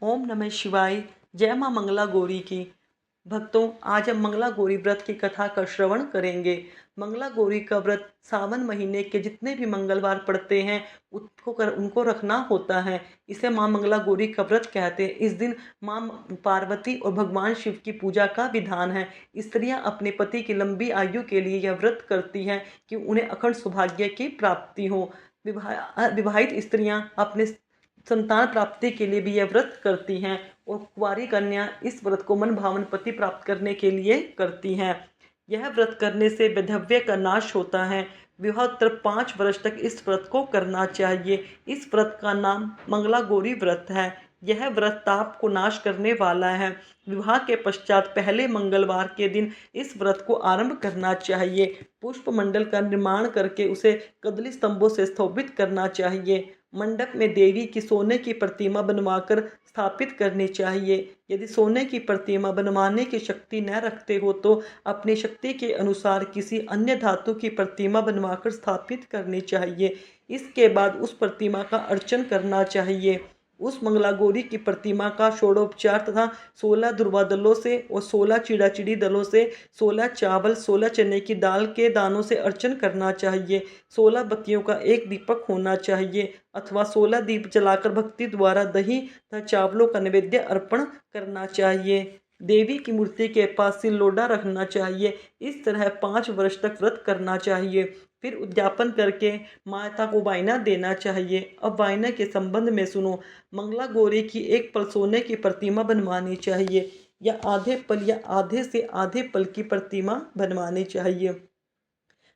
ओम नमः शिवाय। जय मां मंगला गौरी की। भक्तों, आज हम मंगला गौरी व्रत की कथा का श्रवण करेंगे। मंगला गौरी का व्रत सावन महीने के जितने भी मंगलवार पड़ते हैं उनको रखना होता है। इसे मां मंगला गौरी का व्रत कहते हैं। इस दिन मां पार्वती और भगवान शिव की पूजा का विधान है। स्त्रियां अपने पति की लंबी आयु के लिए यह व्रत करती हैं कि उन्हें अखंड सौभाग्य की प्राप्ति हो। विवाहित स्त्रियां अपने संतान प्राप्ति के लिए भी यह व्रत करती हैं और कुंवारी कन्या इस व्रत को मन भावन पति प्राप्त करने के लिए करती हैं। यह व्रत करने से वैधव्य का नाश होता है। विवाहोत्तर 5 वर्ष तक इस व्रत को करना चाहिए। इस व्रत का नाम मंगला गौरी व्रत है। यह व्रत ताप को नाश करने वाला है। विवाह के पश्चात पहले मंगलवार के दिन इस व्रत को आरंभ करना चाहिए। पुष्प मंडल का निर्माण करके उसे कदली स्तंभों से शोभित करना चाहिए। मंडप में देवी की सोने की प्रतिमा बनवाकर स्थापित करनी चाहिए। यदि सोने की प्रतिमा बनवाने की शक्ति न रखते हो तो अपनी शक्ति के अनुसार किसी अन्य धातु की प्रतिमा बनवाकर स्थापित करनी चाहिए। इसके बाद उस प्रतिमा का अर्चन करना चाहिए। उस मंगला गौरी की प्रतिमा का षोडोपचार तथा 16 दुर्वा दलों से और 16 चिड़ाचिड़ी दलों से, 16 चावल, 16 चने की दाल के दानों से अर्चन करना चाहिए। 16 बत्तियों का एक दीपक होना चाहिए अथवा 16 दीप जलाकर भक्ति द्वारा दही तथा चावलों का नैवेद्य अर्पण करना चाहिए। देवी की मूर्ति के पास सिल लोढ़ा रखना चाहिए। इस तरह 5 वर्ष तक व्रत करना चाहिए। फिर उद्यापन करके माता को वायना देना चाहिए। अब वायना के संबंध में सुनो। मंगला गौरी की एक पल सोने की प्रतिमा बनवानी चाहिए या आधे पल या आधे से आधे पल की प्रतिमा बनवानी चाहिए।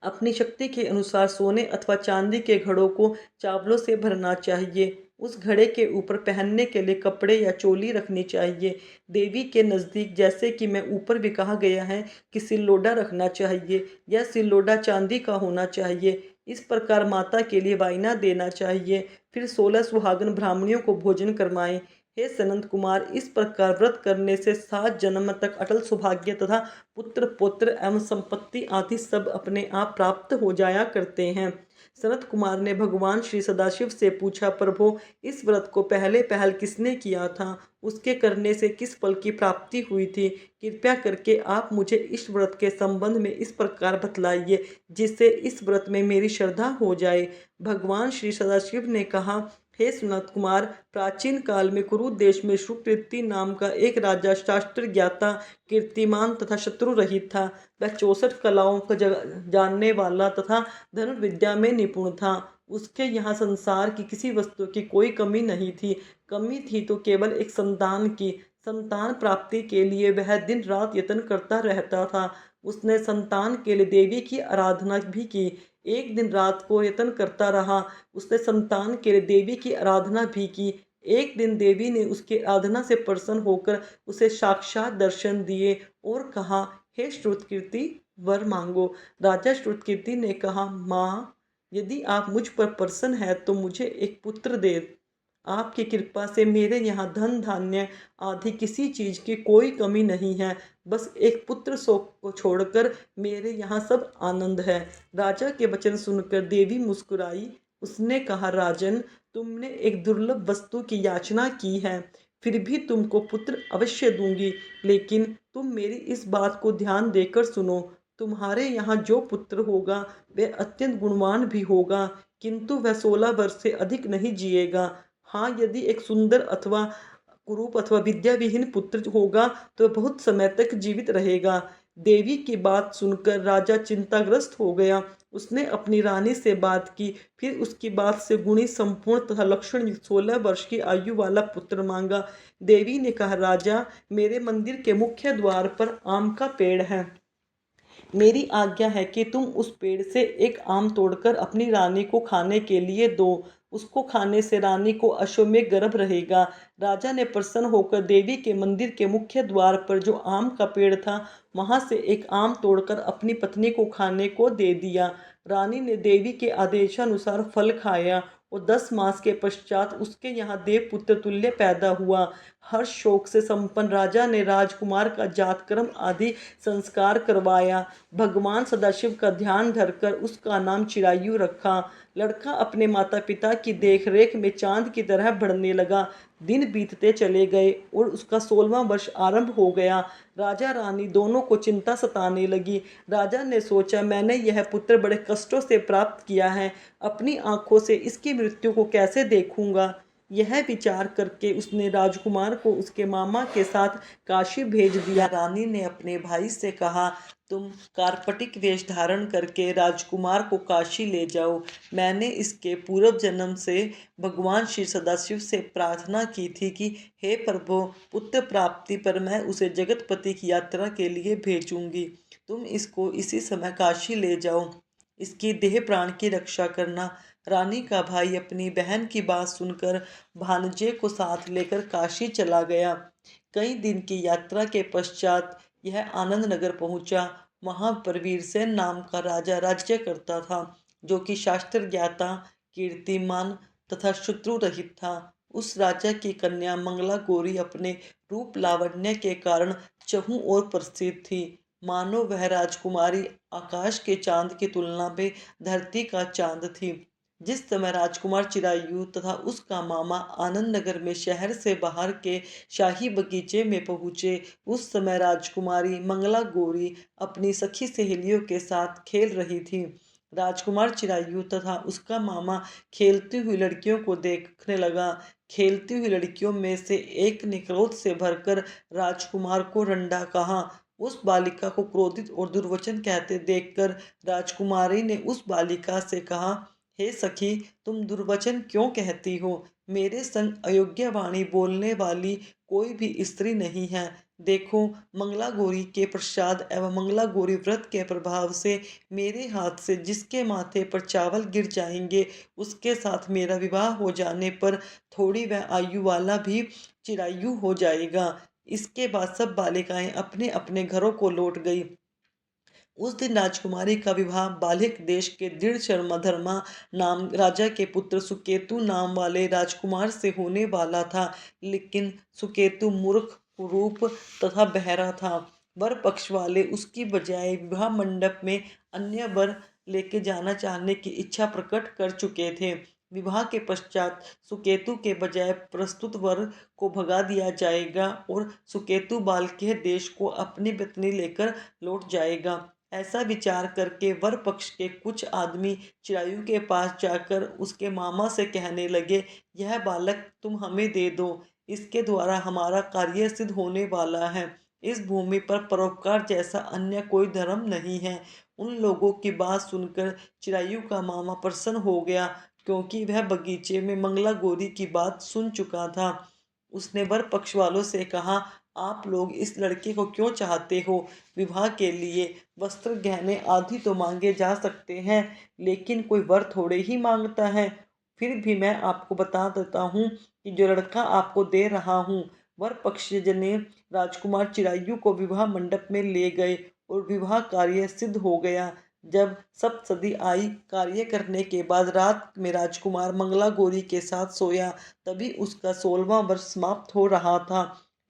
अपनी शक्ति के अनुसार सोने अथवा चांदी के घड़ों को चावलों से भरना चाहिए। उस घड़े के ऊपर पहनने के लिए कपड़े या चोली रखनी चाहिए। देवी के नज़दीक, जैसे कि मैं ऊपर भी कहा गया है, कि सिल्लोडा रखना चाहिए। यह सिल्लोडा चांदी का होना चाहिए। इस प्रकार माता के लिए वायना देना चाहिए। फिर 16 सुहागन ब्राह्मणियों को भोजन करवाएं। हे सनंद कुमार, इस प्रकार व्रत करने से 7 जन्म तक अटल सौभाग्य तथा पुत्र पौत्र एवं संपत्ति आदि सब अपने आप प्राप्त हो जाया करते हैं। सनत कुमार ने भगवान श्री सदाशिव से पूछा, प्रभो, इस व्रत को पहले पहल किसने किया था? उसके करने से किस फल की प्राप्ति हुई थी? कृपया करके आप मुझे इस व्रत के संबंध में इस प्रकार बतलाइए जिससे इस व्रत में मेरी श्रद्धा हो जाए। भगवान श्री सदाशिव ने कहा, हे सनत कुमार, प्राचीन काल में कुरु देश में सुकृति नाम का एक राजा शास्त्र ज्ञाता, कीर्तिमान तथा शत्रु रहित था। वह 64 कलाओं को जानने वाला तथा धनुर्विद्या में निपुण था। उसके यहाँ संसार की किसी वस्तु की कोई कमी नहीं थी। कमी थी तो केवल एक संतान की। संतान प्राप्ति के लिए वह दिन रात यत्न करता रहता था। उसने संतान के लिए देवी की आराधना भी की। एक दिन रात को यत्न करता रहा। उसने संतान के लिए देवी की आराधना भी की। एक दिन देवी ने उसकी आराधना से प्रसन्न होकर उसे साक्षात दर्शन दिए और कहा, हे श्रुतकीर्ति, वर मांगो। राजा श्रुतकीर्ति ने कहा, माँ, यदि आप मुझ पर प्रसन्न है तो मुझे एक पुत्र दे। आपकी कृपा से मेरे यहाँ धन धान्य आदि किसी चीज की कोई कमी नहीं है। बस एक पुत्र शोक को छोड़कर मेरे यहाँ सब आनंद है। राजा के वचन सुनकर देवी मुस्कुराई। उसने कहा, राजन, तुमने एक दुर्लभ वस्तु की याचना की है, फिर भी तुमको पुत्र अवश्य दूंगी। लेकिन तुम मेरी इस बात को ध्यान देकर सुनो। तुम्हारे यहाँ जो पुत्र होगा वह अत्यंत गुणवान भी होगा, किंतु वह 16 वर्ष से अधिक नहीं जिएगा। हाँ, यदि एक सुंदर अथवा कुरूप अथवा विद्या विहीन पुत्र होगा तो बहुत समय तक जीवित रहेगा। देवी की बात सुनकर राजा चिंताग्रस्त हो गया। उसने अपनी रानी से बात की। फिर उसकी बात से गुणी संपूर्ण तथा लक्षण युक्त 16 वर्ष की आयु वाला पुत्र मांगा। देवी ने कहा, राजा, मेरे मंदिर के मुख्य द्वार पर आम का पेड़ है। मेरी आज्ञा है कि तुम उस पेड़ से एक आम तोड़कर अपनी रानी को खाने के लिए दो। उसको खाने से रानी को अश्वमेघ गर्भ रहेगा। राजा ने प्रसन्न होकर देवी के मंदिर के मुख्य द्वार पर जो आम का पेड़ था वहां से एक आम तोड़कर अपनी पत्नी को खाने को दे दिया। रानी ने देवी के आदेशानुसार फल खाया और 10 मास के पश्चात उसके यहाँ देवपुत्र तुल्य पैदा हुआ। हर्ष शोक से संपन्न राजा ने राजकुमार का जातकर्म आदि संस्कार करवाया। भगवान सदाशिव का ध्यान धरकर उसका नाम चिरायु रखा। लड़का अपने माता पिता की देखरेख में चांद की तरह बढ़ने लगा। दिन बीतते चले गए और उसका 16वां वर्ष आरंभ हो गया। राजा रानी दोनों को चिंता सताने लगी। राजा ने सोचा, मैंने यह पुत्र बड़े कष्टों से प्राप्त किया है, अपनी आंखों से इसकी मृत्यु को कैसे देखूंगा। यह विचार करके उसने राजकुमार को उसके मामा के साथ काशी भेज दिया। रानी ने अपने भाई से कहा, तुम कार्पटिक वेश धारण करके राजकुमार को काशी ले जाओ। मैंने इसके पूर्व जन्म से भगवान श्री सदाशिव से प्रार्थना की थी कि हे प्रभु, पुत्र प्राप्ति पर मैं उसे जगतपति की यात्रा के लिए भेजूंगी। तुम इसको इसी समय काशी ले जाओ, इसकी देह प्राण की रक्षा करना। रानी का भाई अपनी बहन की बात सुनकर भानजे को साथ लेकर काशी चला गया। कई दिन की यात्रा के पश्चात यह आनंद नगर पहुंचा। वहां पर वीरसेन नाम का राजा राज्य करता था, जो कि शास्त्र ज्ञाता, कीर्तिमान तथा शत्रु रहित था। उस राजा की कन्या मंगला गौरी अपने रूप लावण्य के कारण चहुं ओर प्रसिद्ध थी। मानो वह राजकुमारी आकाश के चांद की तुलना में धरती का चांद थी। जिस समय राजकुमार चिरायु तथा उसका मामा आनंद नगर में शहर से बाहर के शाही बगीचे में पहुंचे, उस समय राजकुमारी मंगला गौरी अपनी सखी सहेलियों के साथ खेल रही थी। राजकुमार चिरायु तथा उसका मामा खेलती हुई लड़कियों को देखने लगा। खेलती हुई लड़कियों में से एक ने क्रोध से भरकर राजकुमार को रंडा कहा। उस बालिका को क्रोधित और दुर्वचन कहते देखकर राजकुमारी ने उस बालिका से कहा, हे सखी, तुम दुर्वचन क्यों कहती हो। मेरे संग अयोग्य वाणी बोलने वाली कोई भी स्त्री नहीं है। देखो, मंगला गौरी के प्रसाद एवं मंगला गौरी व्रत के प्रभाव से मेरे हाथ से जिसके माथे पर चावल गिर जाएंगे, उसके साथ मेरा विवाह हो जाने पर थोड़ी वह आयु वाला भी चिरायु हो जाएगा। इसके बाद सब बालिकाएं अपने अपने घरों को लौट गई। उस दिन राजकुमारी का विवाह बाल्हिक देश के दृढ़ धर्मा नाम राजा के पुत्र सुकेतु नाम वाले राजकुमार से होने वाला था। लेकिन सुकेतु मूर्ख, कुरूप तथा बहरा था। वर पक्ष वाले उसकी बजाय विवाह मंडप में अन्य वर लेके जाना चाहने की इच्छा प्रकट कर चुके थे। विवाह के पश्चात सुकेतु के बजाय प्रस्तुत वर को भगा दिया जाएगा और सुकेतु बाल के देश को अपनी पत्नी लेकर लौट जाएगा। ऐसा विचार करके वर पक्ष के कुछ आदमी चिरायु के पास जाकर उसके मामा से कहने लगे, यह बालक तुम हमें दे दो, इसके द्वारा हमारा कार्य सिद्ध होने वाला है। इस भूमि पर परोपकार जैसा अन्य कोई धर्म नहीं है। उन लोगों की बात सुनकर चिरायु का मामा प्रसन्न हो गया, क्योंकि वह बगीचे में मंगला गौरी की बात सुन चुका था। उसने वर पक्ष वालों से कहा, आप लोग इस लड़के को क्यों चाहते हो। विवाह के लिए वस्त्र गहने आदि तो मांगे जा सकते हैं, लेकिन कोई वर थोड़े ही मांगता है। फिर भी मैं आपको बता देता हूँ कि जो लड़का आपको दे रहा हूँ, वर पक्षजन ने राजकुमार चिरायु को विवाह मंडप में ले गए और विवाह कार्य सिद्ध हो गया। जब सप्तसती आई, कार्य करने के बाद रात में राजकुमार मंगला गौरी के साथ सोया, तभी उसका 16वां वर्ष समाप्त हो रहा था।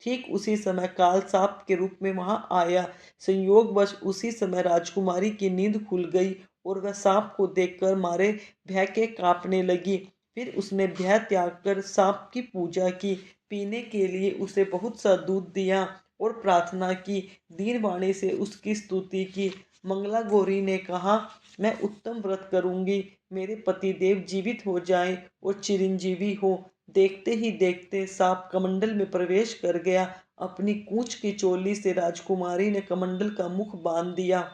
ठीक उसी समय काल सांप के रूप में वहां आया। संयोगवश उसी समय राजकुमारी की नींद खुल गई और वह सांप को देखकर मारे भय के कांपने लगी। फिर उसने भय त्याग कर सांप की पूजा की, पीने के लिए उसे बहुत सा दूध दिया और प्रार्थना की, दीन वाणी से उसकी स्तुति की। मंगला गौरी ने कहा, मैं उत्तम व्रत करूंगी, मेरे पति देव जीवित हो जाएं और चिरंजीवी हो। देखते ही देखते सांप कमंडल में प्रवेश कर गया। अपनी कूच की चोली से राजकुमारी ने कमंडल का मुख बांध दिया।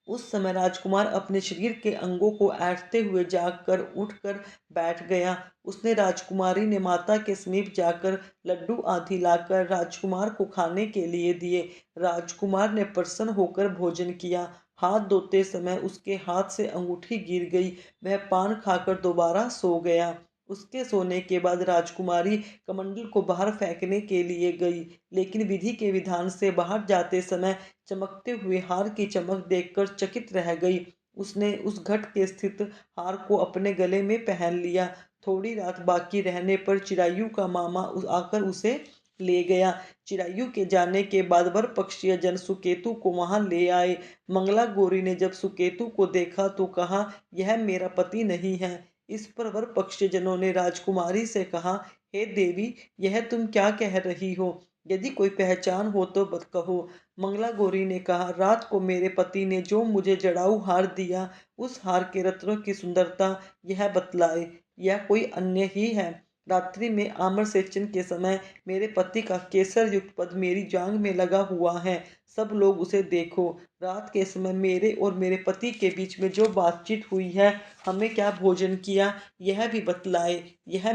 उस समय राजकुमार अपने शरीर के अंगों को ऐंठते हुए जागकर उठकर बैठ गया। उसने राजकुमारी ने माता के समीप जाकर लड्डू आदि लाकर राजकुमार को खाने के लिए दिए। राजकुमार ने प्रसन्न होकर भोजन किया। हाथ धोते समय उसके हाथ से अंगूठी गिर गई। वह पान खाकर दोबारा सो गया। उसके सोने के बाद राजकुमारी कमंडल को बाहर फेंकने के लिए गई, लेकिन विधि के विधान से बाहर जाते समय चमकते हुए हार की चमक देखकर चकित रह गई। उसने उस घट के स्थित हार को अपने गले में पहन लिया। थोड़ी रात बाकी रहने पर चिरायु का मामा आकर उसे ले गया। चिरायु के जाने के बाद वर पक्षीय जन सुकेतु को वहां ले आए। मंगला गौरी ने जब सुकेतु को देखा तो कहा, यह मेरा पति नहीं है। इस पर वर पक्षी जनों ने राजकुमारी से कहा, हे देवी, यह तुम क्या कह रही हो? यदि कोई पहचान हो तो कहो। मंगला गौरी ने कहा, रात को मेरे पति ने जो मुझे जड़ाऊ हार दिया, उस हार के रत्नों की सुंदरता यह बतलाए या कोई अन्य ही है। रात्रि में आम्र सेचन के समय मेरे पति का केसर युक्त पद मेरी जांघ में लगा हुआ है। सब लोग उसे देखो। रात के समय मेरे और मेरे पति के बीच में जो बातचीत हुई है, हमें क्या भोजन किया, यह भी बतलाए। यह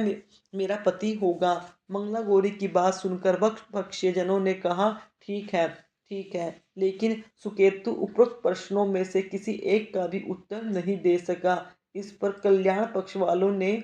मेरा पति होगा। मंगला गौरी की बात सुनकर वक्ष पक्षीय जनों ने कहा, ठीक है, ठीक है। लेकिन सुकेतु उपरोक्त प्रश्नों में से किसी एक का भी उत्तर नहीं दे सका। इस पर कल्याण पक्ष वालों ने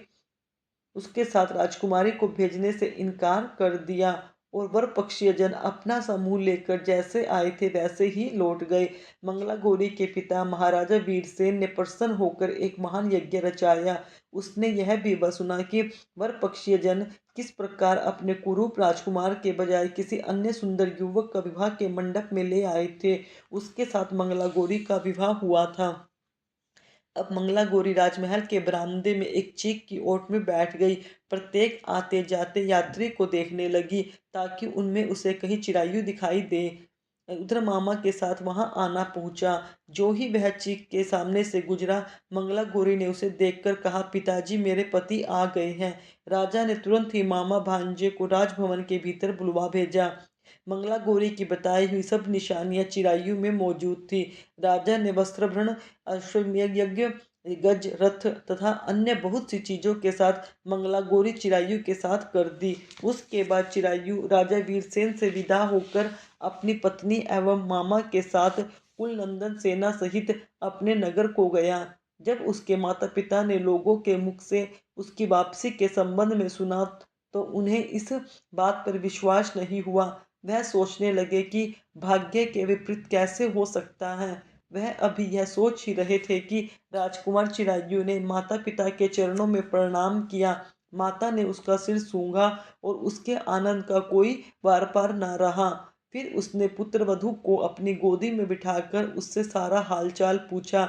उसके साथ राजकुमारी को भेजने से इनकार कर दिया और वर पक्षीय जन अपना समूह लेकर जैसे आए थे वैसे ही लौट गए। मंगला गौरी के पिता महाराजा वीरसेन ने प्रसन्न होकर एक महान यज्ञ रचाया। उसने यह भी सुना कि वर पक्षीय जन किस प्रकार अपने कुरूप राजकुमार के बजाय किसी अन्य सुंदर युवक का विवाह के मंडप में ले आए थे। उसके साथ मंगला गौरी का विवाह हुआ था। अब मंगला गौरी राजमहल के बरामदे में एक चीख की ओट में बैठ गई। प्रत्येक आते जाते यात्री को देखने लगी ताकि उनमें उसे कहीं चिरायु दिखाई दे। उधर मामा के साथ वहां आना पहुंचा। जो ही वह चीख के सामने से गुजरा, मंगला गौरी ने उसे देखकर कहा, पिताजी, मेरे पति आ गए हैं। राजा ने तुरंत ही मामा भांजे को राजभवन के भीतर बुलवा भेजा। मंगला गौरी की बताई हुई सब निशानियां चिरायु में मौजूद थी। राजा ने वस्त्रभरण, अश्वमेध यज्ञ, गज रथ तथा अन्य बहुत सी चीजों के साथ मंगला गौरी चिरायु के साथ कर दी। उसके बाद चिरायु राजा वीरसेन से विदा होकर अपनी पत्नी एवं मामा के साथ कुलनंदन सेना सहित अपने नगर को गया। जब उसके माता पिता ने लोगों के मुख से उसकी वापसी के संबंध में सुना तो उन्हें इस बात पर विश्वास नहीं हुआ। वह सोचने लगे कि भाग्य के विपरीत कैसे हो सकता है। वह अभी यह सोच ही रहे थे कि राजकुमार चिरायु ने माता पिता के चरणों में प्रणाम किया। माता ने उसका सिर सूंघा और उसके आनंद का कोई वार पार न रहा। फिर उसने पुत्र वधू को अपनी गोदी में बिठाकर उससे सारा हालचाल पूछा।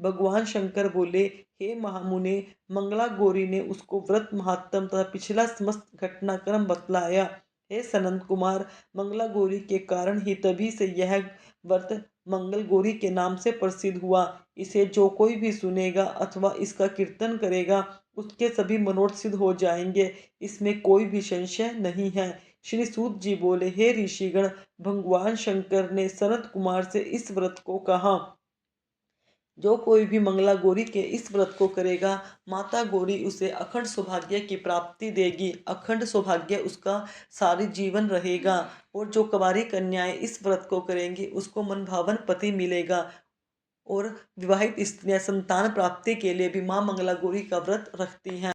भगवान शंकर बोले, हे महामुने, मंगला गौरी ने उसको व्रत महात्म तथा पिछला समस्त घटनाक्रम बतलाया। हे सनंद कुमार, मंगला गौरी के कारण ही तभी से यह व्रत मंगल गौरी के नाम से प्रसिद्ध हुआ। इसे जो कोई भी सुनेगा अथवा इसका कीर्तन करेगा, उसके सभी मनोरथ सिद्ध हो जाएंगे। इसमें कोई भी संशय नहीं है। श्री सूत जी बोले, हे ऋषिगण, भगवान शंकर ने सनत कुमार से इस व्रत को कहा। जो कोई भी मंगला गौरी के इस व्रत को करेगा, माता गौरी उसे अखंड सौभाग्य की प्राप्ति देगी। अखंड सौभाग्य उसका सारी जीवन रहेगा। और जो कुंवारी कन्याएं इस व्रत को करेंगी, उसको मनभावन पति मिलेगा। और विवाहित स्त्रियां संतान प्राप्ति के लिए भी मां मंगला गौरी का व्रत रखती हैं।